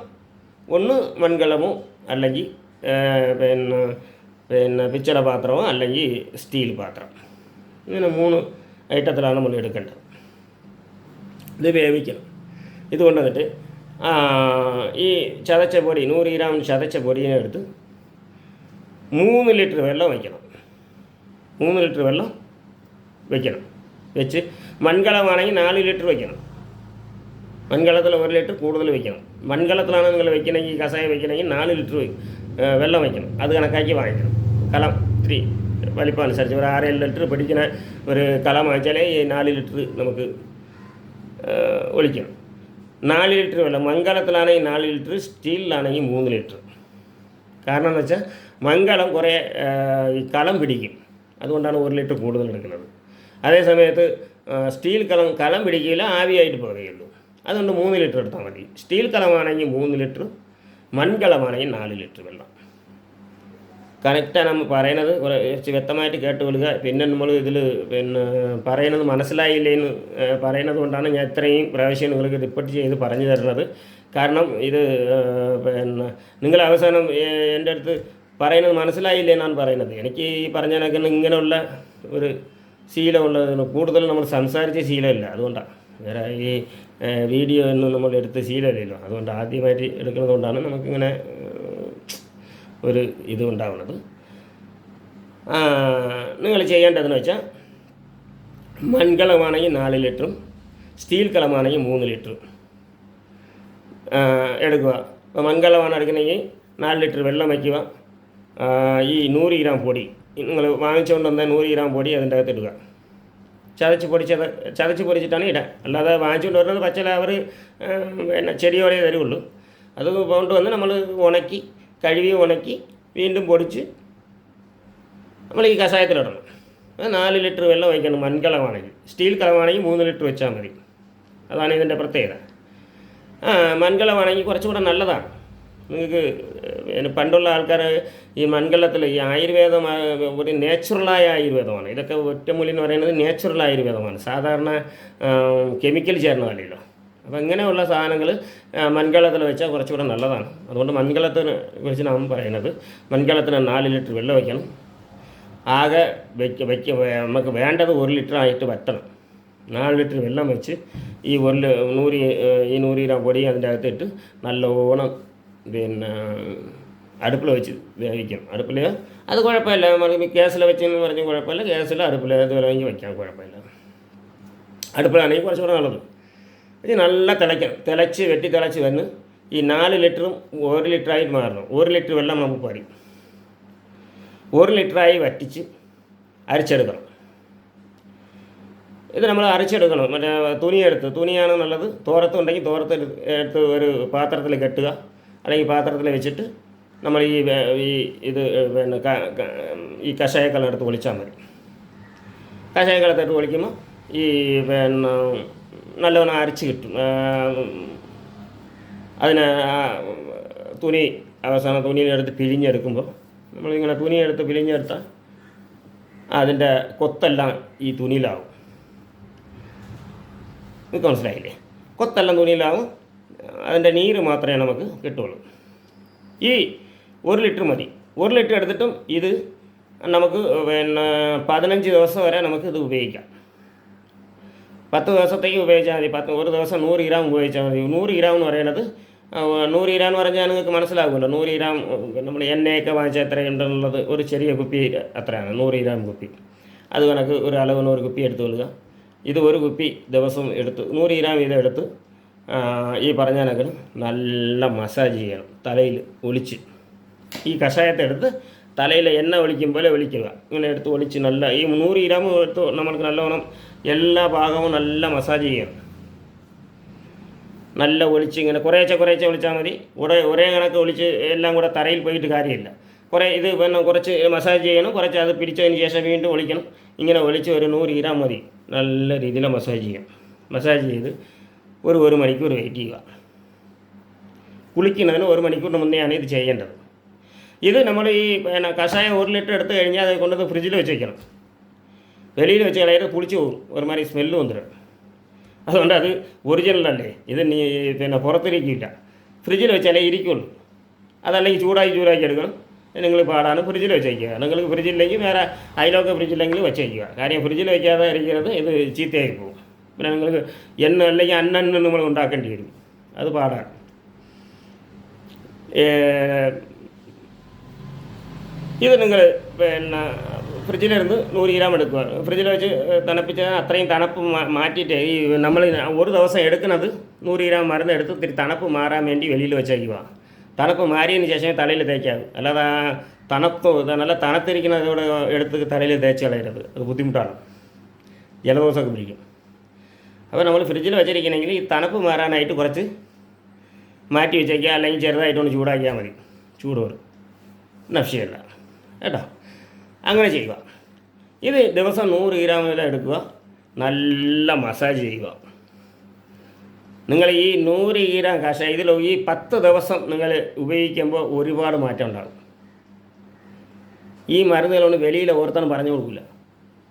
Speaker 1: ഒന്ന് മൺകലമോ അല്ലെങ്കിൽ പിന്നെ പിച്ചള പാത്രമോ അല്ലെങ്കിൽ സ്റ്റീൽ പാത്രം, ഇങ്ങനെ 3 ഐറ്റത്തിലാണ് നമ്മൾ എടുക്കേണ്ടത്. ഇത് വേവിക്കണം. ഇത് കൊണ്ടുവന്നിട്ട് ഈ ചതച്ച പൊടി 100 ഗ്രാം ചതച്ച പൊടിയെ എടുത്ത് 3 ലിറ്റർ വെള്ളം വയ്ക്കണം. 3 ലിറ്റർ വെള്ളം വയ്ക്കണം. വെച്ച് മൺകലമാണെങ്കിൽ 4 ലിറ്റർ വയ്ക്കണം. മൺകലത്തിൽ 1 ലിറ്റർ കൂടുതൽ വയ്ക്കണം. മൺകലത്തിലാണ് നിങ്ങൾ വയ്ക്കണമെങ്കിൽ കഷായം വയ്ക്കണമെങ്കിൽ 4 ലിറ്റർ വെള്ളം വയ്ക്കണം. അത് കണക്കാക്കി വാങ്ങിക്കണം. കലം ഇത്തിരി വലിപ്പം അനുസരിച്ച് ഒരു 6-7 ലിറ്റർ പിടിക്കുന്ന ഒരു കലം വാങ്ങിച്ചാലേ ഈ 4 ലിറ്റർ നമുക്ക് ഒഴിക്കണം. 4 ലിറ്റർ വെള്ളം. മൺകലത്തിലാണെങ്കിൽ 4 ലിറ്റർ, സ്റ്റീലിലാണെങ്കിൽ 3 ലിറ്റർ. കാരണം എന്ന് വെച്ചാൽ മൺകലം കുറേ ഈ കലം പിടിക്കും. അതുകൊണ്ടാണ് 1 ലിറ്റർ കൂടുതൽ എടുക്കുന്നത്. അതേ സമയത്ത് സ്റ്റീൽ കലം പിടിക്കില്ല, ആവിയായിട്ട് പോകുകയുള്ളൂ. അതുകൊണ്ട് 3 ലിറ്റർ എടുത്താൽ മതി. സ്റ്റീൽ കലമാണെങ്കിൽ 3 ലിറ്റർ, മൺകലമാണെങ്കിൽ 4 ലിറ്റർ വെള്ളം. കറക്റ്റാണ് നമ്മൾ പറയുന്നത്. കുറച്ച് വ്യക്തമായിട്ട് കേട്ടുകൊള്ളുക. പിന്നെ നമ്മൾ ഇതിൽ പിന്നെ പറയുന്നത് മനസ്സിലായില്ലേന്ന് പറയുന്നത് കൊണ്ടാണ് ഞാൻ ഇത്രയും പ്രാവശ്യം നിങ്ങൾക്ക് റിപ്പീറ്റ് ചെയ്ത് പറഞ്ഞു തരുന്നത്. കാരണം ഇത് പിന്നെ നിങ്ങൾ അവസാനം എൻ്റെ അടുത്ത് പറയുന്നത് മനസ്സിലായില്ലേ എന്നാണ് പറയുന്നത്. എനിക്ക് ഈ പറഞ്ഞതിനൊക്കെ ഇങ്ങനെയുള്ള ഒരു ശീലമുള്ളത് കൂടുതൽ നമ്മൾ സംസാരിച്ച ശീലമില്ല. അതുകൊണ്ടാണ് വേറെ ഈ വീഡിയോ ഒന്നും നമ്മൾ എടുത്ത് ശീലമില്ലല്ലോ. അതുകൊണ്ട് ആദ്യമായിട്ട് എടുക്കുന്നത് കൊണ്ടാണ് നമുക്കിങ്ങനെ ഒരു ഇത് ഉണ്ടാവുന്നത്. നിങ്ങൾ ചെയ്യേണ്ടതെന്ന് വെച്ചാൽ മൺകലമാണെങ്കിൽ 4 ലിറ്ററും സ്റ്റീൽ കലമാണെങ്കിൽ 3 ലിറ്ററും എടുക്കുക. ഇപ്പോൾ മൺകലമാണ് എടുക്കണമെങ്കിൽ 4 ലിറ്റർ വെള്ളം വയ്ക്കുക. ഈ 100 ഗ്രാം പൊടി നിങ്ങൾ വാങ്ങിച്ചുകൊണ്ട് വന്ന 100 ഗ്രാം പൊടി അതിൻ്റെ അകത്ത് ഇടുക. ചതച്ച് പൊടിച്ചിട്ടാണ് ഇടുക. അല്ലാതെ വാങ്ങിച്ചുകൊണ്ട് വരുന്നത് പച്ചല അവർ പിന്നെ ചെടിയോടെ തരുള്ളൂ. അത് കൊണ്ടുവന്ന് നമ്മൾ കഴുകി ഉണക്കി വീണ്ടും പൊടിച്ച് നമ്മൾ ഈ കഷായത്തിലിടണം. 4 ലിറ്റർ വെള്ളം ഒഴിക്കണം. മൺകലമാണെങ്കിൽ. സ്റ്റീൽ കലമാണെങ്കിൽ 3 ലിറ്റർ വെച്ചാൽ മതി. അതാണ് ഇതിൻ്റെ പ്രത്യേകത. മൺകലമാണെങ്കിൽ കുറച്ചുകൂടെ നല്ലതാണ്. നിങ്ങൾക്ക് പണ്ടുള്ള ആൾക്കാർ ഈ മൺകലത്തിൽ ഈ ആയുർവേദം ഒരു നേച്ചുറലായ ആയുർവേദമാണ്. ഇതൊക്കെ ഒറ്റമൂലി എന്ന് പറയുന്നത് നാച്ചുറൽ ആയുർവേദമാണ്. സാധാരണ കെമിക്കൽ ചേർന്നതല്ലല്ലോ. അപ്പോൾ ഇങ്ങനെയുള്ള സാധനങ്ങൾ മൺകലത്തിൽ വെച്ചാൽ കുറച്ചുകൂടെ നല്ലതാണ്. അതുകൊണ്ട് മൺകലത്തിനെ കുറിച്ച് നാം പറയുന്നത്, മൺകലത്തിന് 4 ലിറ്റർ വെള്ളം വയ്ക്കണം. ആകെ നമുക്ക് വേണ്ടത് 1 ലിറ്റർ ആയിട്ട് വറ്റണം. 4 ലിറ്റർ വെള്ളം വെച്ച് ഈ 100 ഗ്രാം പൊടി അതിൻ്റെ അകത്തിട്ട് നല്ലോണം അടുപ്പിൽ വെച്ച് വേവിക്കണം. അടുപ്പിൽ അത് കുഴപ്പമില്ല. നമുക്ക് ഗ്യാസിൽ വെച്ചെന്ന് പറഞ്ഞ് കുഴപ്പമില്ല. ഗ്യാസിൽ അടുപ്പിൽ അതുപോലെ വയ്ക്കാം, കുഴപ്പമില്ല. അടുപ്പിലാണെങ്കിൽ കുറച്ചുകൂടെ നല്ലത്. ഇത് നല്ല തിളച്ച് തിളച്ച് വന്ന് ഈ 4 ലിറ്ററും 1 ലിറ്ററായിട്ട് മാറണം. 1 ലിറ്റർ വെള്ളം നമുക്ക് പാടി 1 ലിറ്ററായി വറ്റിച്ച് അരച്ചെടുക്കണം. ഇത് നമ്മൾ അരച്ചെടുക്കണം. മറ്റേ തുണിയാണ് നല്ലത്. തോരത്തുണ്ടെങ്കിൽ തോരത്ത് എടുത്ത് ഒരു പാത്രത്തിൽ കെട്ടുക, അല്ലെങ്കിൽ പാത്രത്തിൽ വെച്ചിട്ട് നമ്മൾ ഇത് ഈ കഷായക്കളം എടുത്ത് ഒളിച്ചാൽ മതി. കഷായക്കലത്തെടുത്ത് ഒളിക്കുമ്പോൾ ഈ നല്ലവണ്ണം അരച്ച് കിട്ടും. അതിന് അവസാനം തുണിയിലെടുത്ത് പിഴിഞ്ഞെടുക്കുമ്പോൾ നമ്മളിങ്ങനെ തുണിയെടുത്ത് പിഴിഞ്ഞെടുത്താൽ അതിൻ്റെ കൊത്തെല്ലാം ഈ തുണിയിലാവും. നിങ്ങൾക്ക് മനസ്സിലായില്ലേ? കൊത്തെല്ലാം തുണിയിലാവും. അതിൻ്റെ നീര് മാത്രമേ നമുക്ക് കിട്ടുള്ളൂ. ഈ 1 ലിറ്റർ മതി. 1 ലിറ്റർ എടുത്തിട്ടും ഇത് നമുക്ക് 15 ദിവസം വരെ നമുക്ക് ഇത് ഉപയോഗിക്കാം. 10 ദിവസത്തേക്ക് ഉപയോഗിച്ചാൽ മതി. ഒരു ദിവസം 100 ഗ്രാം ഉപയോഗിച്ചാൽ മതി. 100 ഗ്രാം എന്ന് പറയുന്നത് 100 ഗ്രാം എന്ന് പറഞ്ഞാൽ നിങ്ങൾക്ക് മനസ്സിലാകുമല്ലോ. 100 ഗ്രാം നമ്മൾ എണ്ണയൊക്കെ വാങ്ങിച്ചാൽ എത്രയുണ്ടെന്നുള്ളത് ഒരു ചെറിയ കുപ്പി അത്രയാണ്. 100 ഗ്രാം കുപ്പി. അത് കണക്ക് ഒരു അളവിന് ഒരു കുപ്പി എടുത്ത് കൊള്ളുക. ഇത് ഒരു കുപ്പി ദിവസം എടുത്ത് 100 ഗ്രാം വീതം എടുത്ത് ഈ പറഞ്ഞ കണക്ക് നല്ല മസാജ് ചെയ്യണം. തലയിൽ ഒളിച്ച് ഈ കഷായത്തെ എടുത്ത് തലയിൽ എണ്ണ ഒളിക്കും പോലെ ഒളിക്കുക. ഇങ്ങനെ എടുത്ത് ഒളിച്ച് നല്ല ഈ 100 ഗ്രാം എടുത്ത് നമുക്ക് നല്ലവണ്ണം എല്ലാ ഭാഗവും നല്ല മസാജ് ചെയ്യണം. നല്ല ഒളിച്ച് ഇങ്ങനെ കുറേശ്ശെ ഒളിച്ചാൽ മതി. ഒരേ കണക്ക് ഒളിച്ച് എല്ലാം കൂടെ തറയിൽ പോയിട്ട് കാര്യമില്ല. കുറച്ച് മസാജ് ചെയ്യണം. കുറച്ച് അത് പിടിച്ചതിന് ശേഷം വീണ്ടും ഒളിക്കണം. ഇങ്ങനെ ഒളിച്ച് ഒരു 100 ഗ്രാം മതി. നല്ല രീതിയിൽ മസാജ് ചെയ്യാം. മസാജ് ചെയ്ത് ഒരു മണിക്കൂർ വെയിറ്റ് ചെയ്യുക. കുളിക്കുന്നതിന് 1 മണിക്കൂറിന് മുന്നെയാണ് ഇത് ചെയ്യേണ്ടത്. ഇത് നമ്മൾ ഈ കഷായം 1 ലിറ്റർ എടുത്ത് കഴിഞ്ഞാൽ അത് കൊണ്ടത് ഫ്രിഡ്ജിൽ വെച്ച് വയ്ക്കണം. വെളിയിൽ വെച്ച് കളയാതെ പുളിച്ച് പോകും. ഒരുമാതിരി സ്മെല്ല് വന്നിട്ട്. അതുകൊണ്ട് അത് ഒറിജിനലല്ലേ. ഇത് പുറത്തിരിക്കില്ല. ഫ്രിഡ്ജിൽ വെച്ചാലേ ഇരിക്കുള്ളൂ. അതല്ലെങ്കിൽ ചൂടാക്കി എടുക്കണം. നിങ്ങൾ പാടാണ് ഫ്രിഡ്ജിൽ വെച്ച് വയ്ക്കുക. നിങ്ങൾക്ക് ഫ്രിഡ്ജില്ലെങ്കിൽ വേറെ അയലൊക്കെ ഫ്രിഡ്ജില്ലെങ്കിൽ വെച്ച് വയ്ക്കുക. കാര്യം ഫ്രിഡ്ജിൽ വയ്ക്കാതെ ഇരിക്കുന്നത് ഇത് ചീത്തയായി പോകും. പിന്നെ നിങ്ങൾക്ക് എണ്ണ അല്ലെങ്കിൽ അന്നെണ്ണം നമ്മൾ ഉണ്ടാക്കേണ്ടി വരും. അത് പാടാണ്. ഇത് നിങ്ങൾ ഫ്രിഡ്ജിലിരുന്ന് 100 ഗ്രാം എടുക്കുക. ഫ്രിഡ്ജിൽ വെച്ച് തണുപ്പിച്ച് അത്രയും തണുപ്പ് മാറ്റിയിട്ട് ഈ നമ്മൾ ഒരു ദിവസം എടുക്കുന്നത് 100 ഗ്രാം മരുന്ന് എടുത്ത് ഇത്തിരി തണുപ്പ് മാറാൻ വേണ്ടി വെളിയിൽ വെച്ചേക്കുക. തണുപ്പ് മാറിയതിന് ശേഷമേ തലയിൽ തേക്കാവൂ. അല്ലാതെ നല്ല തണുത്തിരിക്കുന്നതോടെ എടുത്ത് തലയിൽ തേച്ച് കളയരുത്. അത് ബുദ്ധിമുട്ടാണ്. ജലദോഷമൊക്കെ പിടിക്കും. അപ്പോൾ നമ്മൾ ഫ്രിഡ്ജിൽ വെച്ചിരിക്കണമെങ്കിൽ ഈ തണുപ്പ് മാറാനായിട്ട് കുറച്ച് മാറ്റി വെച്ചേക്കുക. അല്ലെങ്കിൽ ചെറുതായിട്ടൊന്ന് ചൂടാക്കിയാൽ മതി. ചൂടോറ് നഫ്ഷിയല്ല കേട്ടോ. അങ്ങനെ ചെയ്യുക. ഇത് ദിവസം 100 ഗ്രാം വരെ എടുക്കുക. നല്ല മസാജ് ചെയ്യുക. നിങ്ങൾ ഈ 100 ഗ്രാം കഷായം ഇതിൽ ഈ 10 ദിവസം നിങ്ങൾ ഉപയോഗിക്കുമ്പോൾ ഒരുപാട് മാറ്റം ഉണ്ടാകും. ഈ മരുന്നുകളൊന്നും വെളിയിൽ ഓർത്താനും പറഞ്ഞു കൊടുക്കില്ല.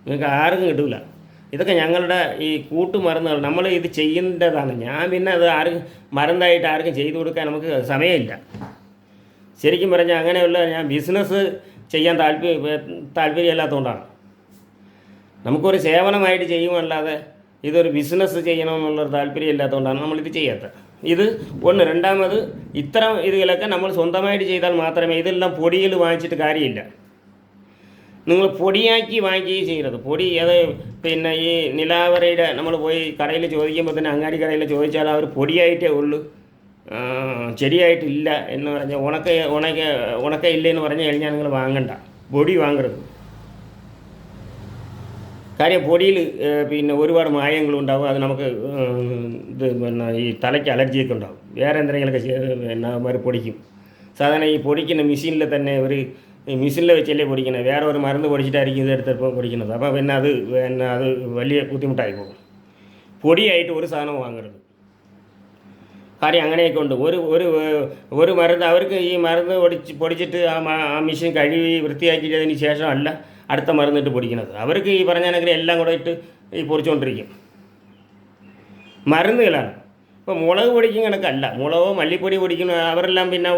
Speaker 1: നിങ്ങൾക്ക് ആർക്കും കിട്ടില്ല. ഇതൊക്കെ ഞങ്ങളുടെ ഈ കൂട്ടുമരുന്നുകൾ. നമ്മൾ ഇത് ചെയ്യേണ്ടതാണ്. ഞാൻ പിന്നെ അത് മരുന്നായിട്ട് ആർക്കും ചെയ്തു കൊടുക്കാൻ നമുക്ക് സമയമില്ല. ശരിക്കും പറഞ്ഞാൽ അങ്ങനെയുള്ള ഞാൻ ബിസിനസ് ചെയ്യാൻ താല്പര്യമില്ലാത്തതുകൊണ്ടാണ്. നമുക്കൊരു സേവനമായിട്ട് ചെയ്യുമല്ലാതെ ഇതൊരു ബിസിനസ് ചെയ്യണമെന്നുള്ളൊരു താല്പര്യം ഇല്ലാത്തതുകൊണ്ടാണ് നമ്മളിത് ചെയ്യാത്തത്. ഇത് രണ്ടാമത് ഇത്തരം ഇതിലൊക്കെ നമ്മൾ സ്വന്തമായിട്ട് ചെയ്താൽ മാത്രമേ. ഇതെല്ലാം പൊടിയിൽ വാങ്ങിച്ചിട്ട് കാര്യമില്ല. നിങ്ങൾ പൊടിയാക്കി വാങ്ങിക്കുകയും ചെയ്യരുത്. പൊടി അത് പിന്നെ ഈ നിലാവരയുടെ നമ്മൾ പോയി കടയിൽ ചോദിക്കുമ്പോൾ തന്നെ അങ്ങാടി കടയിൽ ചോദിച്ചാൽ അവർ പൊടിയായിട്ടേ ഉള്ളൂ, ചെടിയായിട്ടില്ല എന്ന് പറഞ്ഞാൽ ഉണക്ക ഇല്ലെന്ന് പറഞ്ഞു കഴിഞ്ഞാൽ നിങ്ങൾ വാങ്ങണ്ട. പൊടി വാങ്ങരുത്. കാര്യം പൊടിയിൽ പിന്നെ ഒരുപാട് മായങ്ങളുണ്ടാവും. അത് നമുക്ക് ഇത് പിന്നെ ഈ തലയ്ക്ക് അലർജിയൊക്കെ ഉണ്ടാകും. വേറെ എന്തെങ്കിലുമൊക്കെ പിന്നെ പൊടിക്കും. സാധാരണ ഈ പൊടിക്കുന്ന മെഷീനിൽ തന്നെ ഒരു മിഷീനിൽ വെച്ചല്ലേ പൊടിക്കുന്നത്, വേറെ ഒരു മരുന്ന് പൊടിച്ചിട്ടായിരിക്കും ഇതെടുത്തപ്പോൾ പൊടിക്കുന്നത്. അപ്പോൾ പിന്നെ അത് വലിയ ബുദ്ധിമുട്ടായി പോകും. പൊടിയായിട്ട് ഒരു സാധനം വാങ്ങരുത്. കാര്യം അങ്ങനെയൊക്കെ ഉണ്ട്. ഒരു മരുന്ന് അവർക്ക് ഈ മരുന്ന് പൊടിച്ചിട്ട് ആ മെഷീൻ കഴുകി വൃത്തിയാക്കിയതിന് ശേഷമല്ല അടുത്ത മരുന്നിട്ട് പൊടിക്കുന്നത്. അവർക്ക് ഈ പറഞ്ഞാണെങ്കിൽ എല്ലാം കൂടെ ഇട്ട് ഈ പൊടിച്ചുകൊണ്ടിരിക്കും. മരുന്നുകളാണ്. ഇപ്പോൾ മുളക് പൊടിക്കും കണക്കല്ല. മുളകോ മല്ലിപ്പൊടി പൊടിക്കുന്ന അവരെല്ലാം പിന്നെ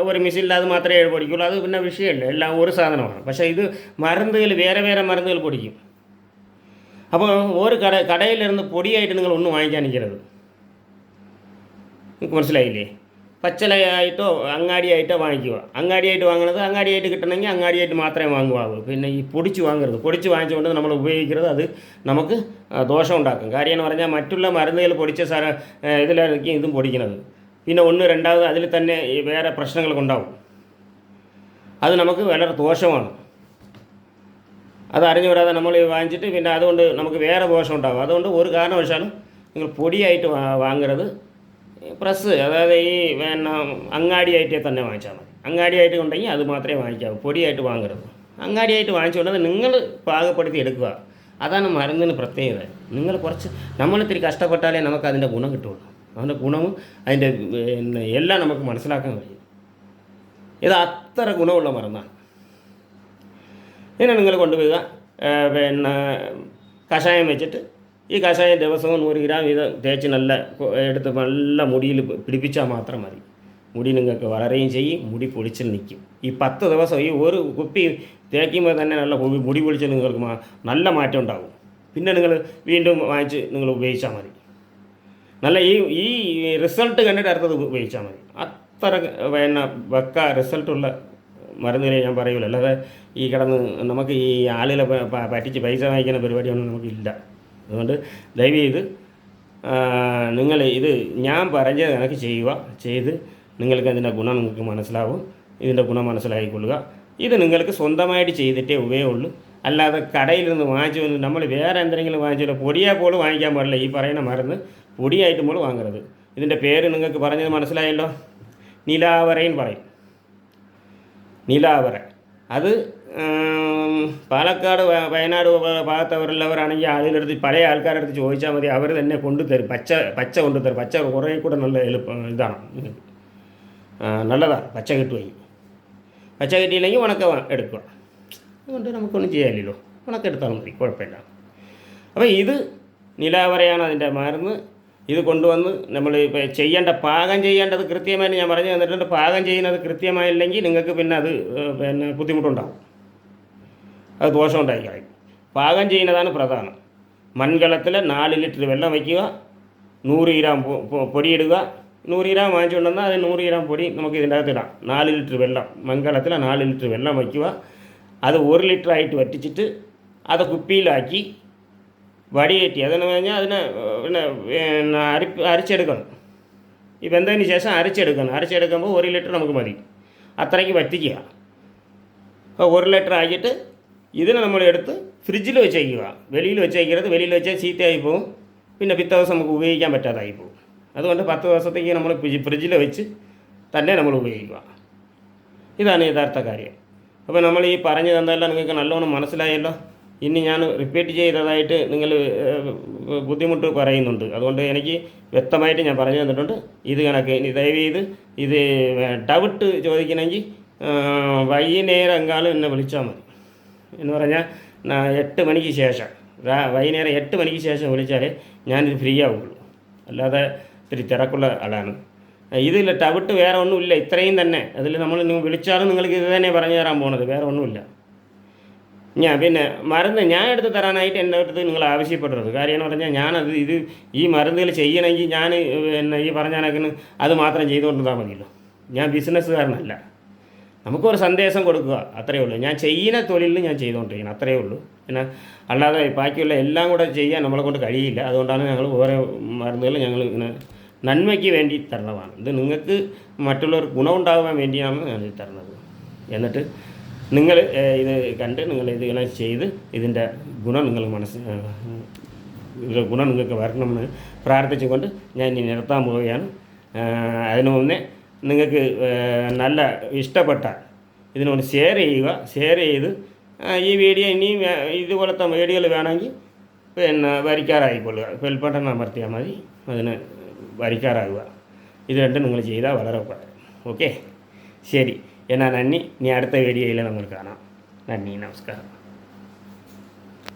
Speaker 1: ഒരു മെഷീനിൽ അത് മാത്രമേ പൊടിക്കുള്ളൂ. അത് പിന്നെ വിഷയമല്ല, എല്ലാം ഒരു സാധനമാണ്. പക്ഷേ ഇത് മരുന്നുകൾ വേറെ വേറെ മരുന്നുകൾ പൊടിക്കും. അപ്പോൾ ഒരു കടയിലിരുന്ന് പൊടിയായിട്ട് നിങ്ങൾ ഒന്നും വാങ്ങിക്കാൻ നിൽക്കരുത്. നിങ്ങൾക്ക് മനസ്സിലായില്ലേ? പച്ചലയായിട്ടോ അങ്ങാടിയായിട്ടോ വാങ്ങിക്കുക. അങ്ങാടിയായിട്ട് വാങ്ങുന്നത് അങ്ങാടിയായിട്ട് കിട്ടണമെങ്കിൽ അങ്ങാടിയായിട്ട് മാത്രമേ വാങ്ങുകയുള്ളൂ. പിന്നെ ഈ പൊടിച്ച് വാങ്ങരുത്. പൊടിച്ച് വാങ്ങിച്ചുകൊണ്ട് നമ്മൾ ഉപയോഗിക്കുന്നത് അത് നമുക്ക് ദോഷം ഉണ്ടാക്കും. കാര്യം എന്ന് പറഞ്ഞാൽ മറ്റുള്ള മരുന്നുകൾ പൊടിച്ച ഇതിലായിരിക്കും ഇതും പൊടിക്കുന്നത്. പിന്നെ രണ്ടാമത് അതിൽ തന്നെ വേറെ പ്രശ്നങ്ങളൊക്കെ ഉണ്ടാവും. അത് നമുക്ക് വളരെ ദോഷമാണ്. അത് അറിഞ്ഞുകൂടാതെ നമ്മൾ വാങ്ങിച്ചിട്ട് പിന്നെ അതുകൊണ്ട് നമുക്ക് വേറെ ദോഷം ഉണ്ടാകും. അതുകൊണ്ട് ഒരു കാരണവശാലും നിങ്ങൾ പൊടിയായിട്ട് വാങ്ങരുത്. പ്രസ് അതായത് ഈ പിന്നെ അങ്ങാടിയായിട്ടേ തന്നെ വാങ്ങിച്ചാൽ മതി. അങ്ങാടിയായിട്ട് ഉണ്ടെങ്കിൽ അത് മാത്രമേ വാങ്ങിക്കാവൂ. പൊടിയായിട്ട് വാങ്ങരുത്. അങ്ങാടിയായിട്ട് വാങ്ങിച്ചുകൊണ്ട് നിങ്ങൾ പാകപ്പെടുത്തി എടുക്കുക. അതാണ് മരുന്നിന് പ്രത്യേകത. നിങ്ങൾ നമ്മളിത്തിരി കഷ്ടപ്പെട്ടാലേ നമുക്ക് അതിൻ്റെ ഗുണം കിട്ടുള്ളൂ. അതിൻ്റെ ഗുണവും അതിൻ്റെ പിന്നെ എല്ലാം നമുക്ക് മനസ്സിലാക്കാൻ കഴിയും. ഇത് അത്ര ഗുണമുള്ള മരുന്നാണ്. ഇതിനെ നിങ്ങൾ കൊണ്ടുപോവുക. പിന്നെ കഷായം വെച്ചിട്ട് ഈ കഷായം ദിവസവും 100 ഗ്രാം ഇത് തേച്ച് എടുത്ത് നല്ല മുടിയിൽ പിടിപ്പിച്ചാൽ മാത്രം മതി. മുടി നിങ്ങൾക്ക് വളരുകയും ചെയ്യും. മുടി പൊളിച്ചിൽ നിൽക്കും. ഈ 10 ദിവസം ഈ ഒരു കുപ്പി തേക്കുമ്പോൾ തന്നെ നല്ല മുടി പൊളിച്ചിൽ നിങ്ങൾക്ക് നല്ല മാറ്റം ഉണ്ടാകും. പിന്നെ നിങ്ങൾ വീണ്ടും വാങ്ങിച്ച് നിങ്ങൾ ഉപയോഗിച്ചാൽ മതി. നല്ല ഈ റിസൾട്ട് കണ്ടിട്ട് അടുത്തത് ഉപയോഗിച്ചാൽ മതി. അത്ര പിന്നെ റിസൾട്ടുള്ള മരുന്നിനെ ഞാൻ പറയൂല. അല്ലാതെ ഈ കിടന്ന് നമുക്ക് ഈ ആളുകളെ പറ്റിച്ച് പൈസ വാങ്ങിക്കുന്ന പരിപാടിയൊന്നും നമുക്കില്ല. അതുകൊണ്ട് ദയവ് ചെയ്ത് നിങ്ങൾ ഇത് ഞാൻ പറഞ്ഞത് കണക്ക് ചെയ്ത് നിങ്ങൾക്ക് അതിൻ്റെ ഗുണം നിങ്ങൾക്ക് മനസ്സിലാവും. ഇതിൻ്റെ ഗുണം മനസ്സിലാക്കിക്കൊള്ളുക. ഇത് നിങ്ങൾക്ക് സ്വന്തമായിട്ട് ചെയ്തിട്ടേ ഉപയോഗമുള്ളൂ. അല്ലാതെ കടയിൽ നിന്ന് വാങ്ങിച്ചു നമ്മൾ വേറെ എന്തെങ്കിലും വാങ്ങിച്ചാലോ പൊടിയാ പോലും വാങ്ങിക്കാൻ പാടില്ല. ഈ പറയുന്ന മരുന്ന് പൊടിയായിട്ട് പോലും വാങ്ങരുത്. ഇതിൻ്റെ പേര് നിങ്ങൾക്ക് പറഞ്ഞത് മനസ്സിലായല്ലോ. നിലാവരയും പറയും. നിലാവര അത് പാലക്കാട് വയനാട് ഭാഗത്തവരുള്ളവരാണെങ്കിൽ ആളുകളെടുത്ത് പല ആൾക്കാരെടുത്ത് ചോദിച്ചാൽ മതി. അവർ തന്നെ കൊണ്ടുതരും. പച്ച കൊണ്ടുതരും. പച്ച കുറേ കൂടെ നല്ല ഇതാണ്, നല്ലതാണ്. പച്ച കിട്ടുമെങ്കിൽ പച്ച കിട്ടിയില്ലെങ്കിൽ ഉണക്ക എടുക്കുക. അതുകൊണ്ട് നമുക്കൊന്നും ചെയ്യാനില്ലല്ലോ. ഉണക്കെടുത്താൽ മതി, കുഴപ്പമില്ല. അപ്പോൾ ഇത് നിലാവരയാണ് അതിൻ്റെ മരുന്ന്. ഇത് കൊണ്ടുവന്ന് നമ്മൾ ഇപ്പോൾ പാകം ചെയ്യേണ്ടത് കൃത്യമായിട്ട് ഞാൻ പറഞ്ഞു തന്നിട്ടുണ്ട്. പാകം ചെയ്യുന്നത് കൃത്യമായില്ലെങ്കിൽ നിങ്ങൾക്ക് പിന്നെ അത് ബുദ്ധിമുട്ടുണ്ടാകും. അത് ദോഷം ഉണ്ടായിക്കളയും. പാകം ചെയ്യുന്നതാണ് പ്രധാനം. മൺകലത്തിൽ 4 ലിറ്റർ വെള്ളം വയ്ക്കുക. 100 ഗ്രാം പൊടിയിടുക. 100 ഗ്രാം വാങ്ങിച്ചുകൊണ്ടുവന്നാൽ അത് 100 ഗ്രാം പൊടി നമുക്ക് ഇതിൻ്റെ അകത്തിടാം. 4 ലിറ്റർ വെള്ളം, മൺകലത്തിൽ 4 ലിറ്റർ വെള്ളം വയ്ക്കുക. അത് 1 ലിറ്ററായിട്ട് വറ്റിച്ചിട്ട് അത് കുപ്പിയിലാക്കി വടിയേറ്റി അതെന്ന് പറഞ്ഞാൽ അതിനെ പിന്നെ അരച്ചെടുക്കണം. ഈ വെന്തതിന് ശേഷം അരച്ചെടുക്കുമ്പോൾ 1 ലിറ്റർ നമുക്ക് മതി. അത്രയ്ക്ക് വറ്റിക്കുക. അപ്പോൾ 1 ലിറ്റർ ആക്കിയിട്ട് ഇതിനെ നമ്മൾ എടുത്ത് ഫ്രിഡ്ജിൽ വെച്ചേക്കുക. വെളിയിൽ വെച്ചേക്കരുത്. വെളിയിൽ വെച്ചാൽ ചീത്തയായി പോകും. പിന്നെ പിറ്റേ ദിവസം നമുക്ക് ഉപയോഗിക്കാൻ പറ്റാതായി പോകും. അതുകൊണ്ട് 10 ദിവസത്തേക്ക് നമ്മൾ ഫ്രിഡ്ജിൽ വെച്ച് തന്നെ നമ്മൾ ഉപയോഗിക്കുക. ഇതാണ് യഥാർത്ഥ കാര്യം. അപ്പോൾ നമ്മൾ ഈ പറഞ്ഞു തന്നതെല്ലാം നിങ്ങൾക്ക് നല്ലോണം മനസ്സിലായല്ലോ. ഇനി ഞാൻ റിപ്പീറ്റ് ചെയ്തതായിട്ട് നിങ്ങൾ ബുദ്ധിമുട്ട് പറയുന്നുണ്ട്. അതുകൊണ്ട് എനിക്ക് വ്യക്തമായിട്ട് ഞാൻ പറഞ്ഞു തന്നിട്ടുണ്ട്. ഇത് കണക്ക് ഇനി ദയവ് ചെയ്ത് ഇത് ഡൗട്ട് ചോദിക്കണമെങ്കിൽ വൈകുന്നേരം എങ്ങാനും എന്നെ വിളിച്ചാൽ മതി. എന്ന് പറഞ്ഞാൽ 8 മണിക്ക് ശേഷം, വൈകുന്നേരം 8 മണിക്ക് ശേഷം വിളിച്ചാൽ ഞാനിത് ഫ്രീ ആവുള്ളൂ. അല്ലാതെ ഇത്തിരി തിരക്കുള്ള ആളാണ്. ഇതിൽ ഡൗട്ട് വേറെ ഒന്നുമില്ല. ഇത്രയും തന്നെ. അതിൽ നിങ്ങൾ വിളിച്ചാലും നിങ്ങൾക്ക് ഇത് തന്നെ പറഞ്ഞു തരാൻ പോകുന്നത്, വേറെ ഒന്നുമില്ല. പിന്നെ മരുന്ന് ഞാൻ എടുത്ത് തരാനായിട്ട് എൻ്റെ അടുത്ത് നിങ്ങൾ ആവശ്യപ്പെടരുത്. കാര്യം എന്ന് പറഞ്ഞാൽ ഈ മരുന്നുകൾ ചെയ്യണമെങ്കിൽ ഞാൻ പിന്നെ ഈ പറഞ്ഞ കണക്കിന് അത് മാത്രം ചെയ്തുകൊണ്ടിരുന്നാൽ മതിയല്ലോ. ഞാൻ ബിസിനസ്സുകാരനല്ല. നമുക്കൊരു സന്ദേശം കൊടുക്കുക, അത്രയേ ഉള്ളൂ. ഞാൻ ചെയ്യുന്ന തൊഴിലിൽ ഞാൻ ചെയ്തുകൊണ്ടിരിക്കുന്നത്, അത്രയേ ഉള്ളൂ. പിന്നെ അല്ലാതെ ബാക്കിയുള്ള എല്ലാം കൂടെ ചെയ്യാൻ നമ്മളെ കൊണ്ട് കഴിയില്ല. അതുകൊണ്ടാണ് ഞങ്ങൾ ഓരോ മരുന്നുകൾ ഞങ്ങൾ ഇങ്ങനെ നന്മയ്ക്ക് വേണ്ടി തരണതാണ്. ഇത് നിങ്ങൾക്ക് മറ്റുള്ളവർക്ക് ഗുണമുണ്ടാകാൻ വേണ്ടിയാണ് ഞാൻ ഇത് തരുന്നത്. എന്നിട്ട് നിങ്ങൾ ഇത് കണ്ട് നിങ്ങൾ ഇതിങ്ങനെ ചെയ്ത് ഇതിൻ്റെ ഗുണം ഗുണം നിങ്ങൾക്ക് വരണമെന്ന് പ്രാർത്ഥിച്ചുകൊണ്ട് ഞാൻ ഇനി നിർത്താൻ പോവുകയാണ്. അതിനു മുന്നേ നിങ്ങൾക്ക് നല്ല ഇഷ്ടപ്പെട്ട ഇതിനൊന്ന് ഷെയർ ചെയ്യുക. ഷെയർ ചെയ്ത് ഈ വീഡിയോ ഇനിയും ഇതുപോലത്തെ വീഡിയോകൾ വേണമെങ്കിൽ പിന്നെ വരിക്കാറായിക്കൊള്ളുക. ബെൽ ബട്ടൺ അമർത്തിയാൽ മതി, അതിന് വരിക്കാറാകുക. ഇത് രണ്ടും നിങ്ങൾ ചെയ്താൽ വളരെ ഉപകാരം. ഓക്കെ, ശരി. എന്നാൽ നന്ദി. ഇനി അടുത്ത വീഡിയോയിൽ നമ്മൾ കാണാം. നന്ദി, നമസ്കാരം.